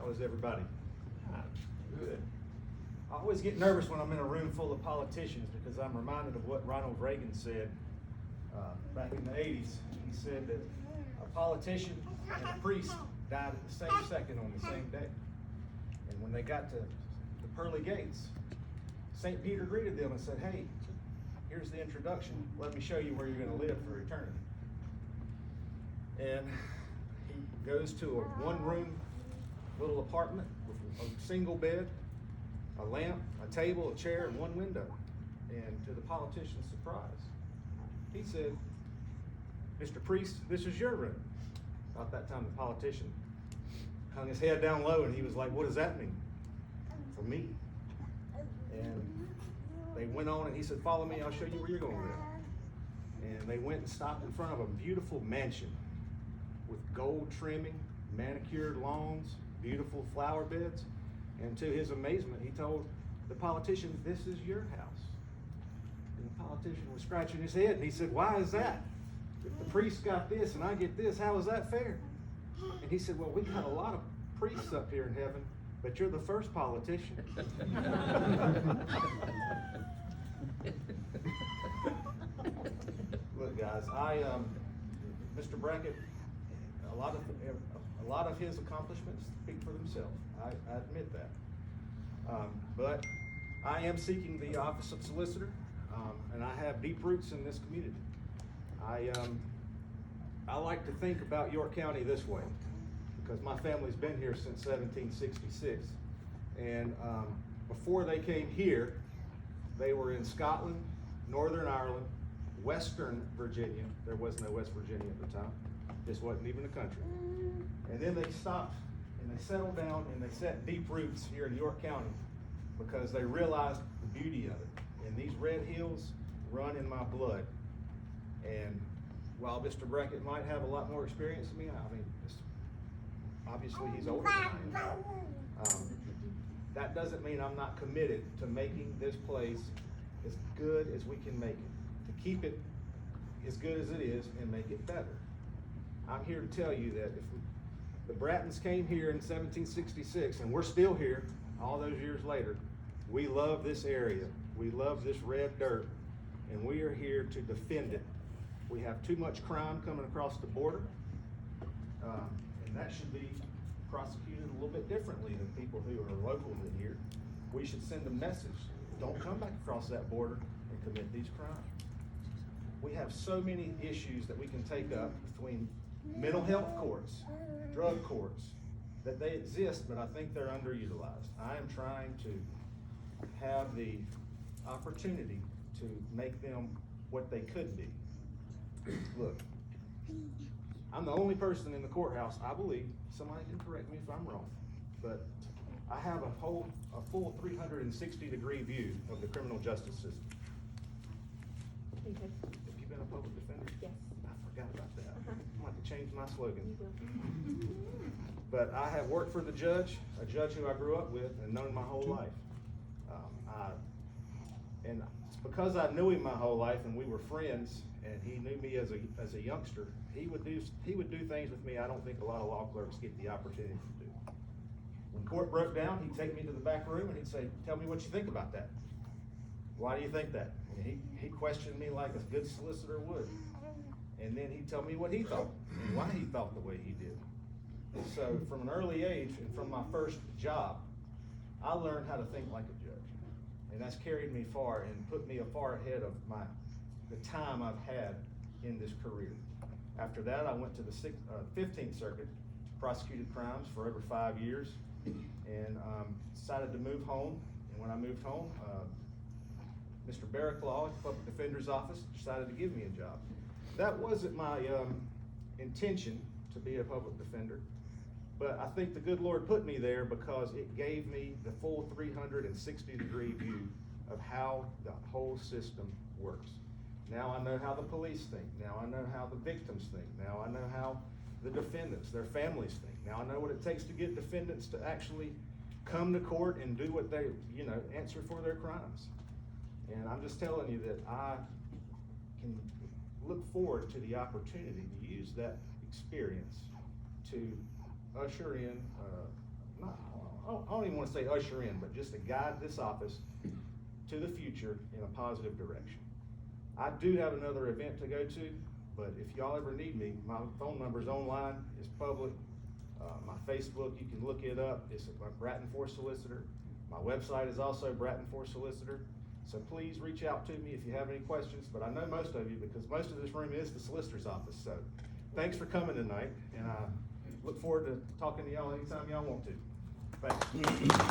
How is everybody? Good. I always get nervous when I'm in a room full of politicians because I'm reminded of what Ronald Reagan said back in the 80s. He said that a politician and a priest died at the same second on the same day. And when they got to the pearly gates, St. Peter greeted them and said, "Hey, here's the introduction. Let me show you where you're going to live for eternity." And he goes to a one-room little apartment with a single bed, a lamp, a table, a chair, and one window. And to the politician's surprise, he said, "Mr. Priest, this is your room." About that time, the politician hung his head down low and he was like, "What does that mean?" "For me." And they went on and he said, "Follow me, I'll show you where you're going to live." And they went and stopped in front of a beautiful mansion with gold trimming, manicured lawns, beautiful flower beds. And to his amazement, he told the politician, "This is your house." And the politician was scratching his head and he said, "Why is that? If the priest got this and I get this, how is that fair?" And he said, "Well, we got a lot of priests up here in heaven, but you're the first politician." Look, guys, Mr. Brackett, a lot of his accomplishments speak for themselves. I admit that. But I am seeking the office of solicitor, and I have deep roots in this community. I like to think about York County this way, because my family's been here since 1766. And before they came here, they were in Scotland, Northern Ireland, Western Virginia. There was no West Virginia at the time. This wasn't even a country. And then they stopped and they settled down and they set deep roots here in York County because they realized the beauty of it. And these red hills run in my blood. And while Mr. Brackett might have a lot more experience than me, obviously he's older than I am. That doesn't mean I'm not committed to making this place as good as we can make it, to keep it as good as it is and make it better. I'm here to tell you that if the Brattons came here in 1766 and we're still here all those years later, we love this area. We love this red dirt, and we are here to defend it. We have too much crime coming across the border, and that should be prosecuted a little bit differently than people who are locally here. We should send a message: don't come back across that border and commit these crimes. We have so many issues that we can take up between mental health courts, drug courts, that they exist, but I think they're underutilized. I am trying to have the opportunity to make them what they could be. Look, I'm the only person in the courthouse, I believe, somebody can correct me if I'm wrong, but I have a full 360-degree view of the criminal justice system. Okay. Have you been a public defender? Yes. I forgot about that. Uh-huh. I'm going to have to change my slogan. You will. But I have worked for the judge, a judge who I grew up with and known my whole life. And it's because I knew him my whole life and we were friends, and he knew me as a youngster. He would do things with me I don't think a lot of law clerks get the opportunity to do. When court broke down, he'd take me to the back room and he'd say, "Tell me what you think about that. Why do you think that?" And he questioned me like a good solicitor would. And then he'd tell me what he thought and why he thought the way he did. And so from an early age and from my first job, I learned how to think like a judge. And that's carried me far and put me far ahead of the time I've had in this career. After that, I went to the 15th Circuit, prosecuted crimes for over 5 years, and decided to move home. And when I moved home, Mr. Barraclaw at the Public Defender's Office decided to give me a job. That wasn't my intention to be a public defender, but I think the good Lord put me there because it gave me the full 360-degree view of how the whole system works. Now I know how the police think. Now I know how the victims think. Now I know how the defendants, their families think. Now I know what it takes to get defendants to actually come to court and do what they, answer for their crimes. And I'm just telling you that I can look forward to the opportunity to use that experience to usher in I don't even wanna say usher in, but just to guide this office to the future in a positive direction. I do have another event to go to, but if y'all ever need me, my phone number's online, it's public. My Facebook, you can look it up, it's Bratton Force Solicitor. My website is also Bratton Force Solicitor. So please reach out to me if you have any questions, but I know most of you because most of this room is the solicitor's office. So thanks for coming tonight, and I look forward to talking to y'all anytime y'all want to. Thanks.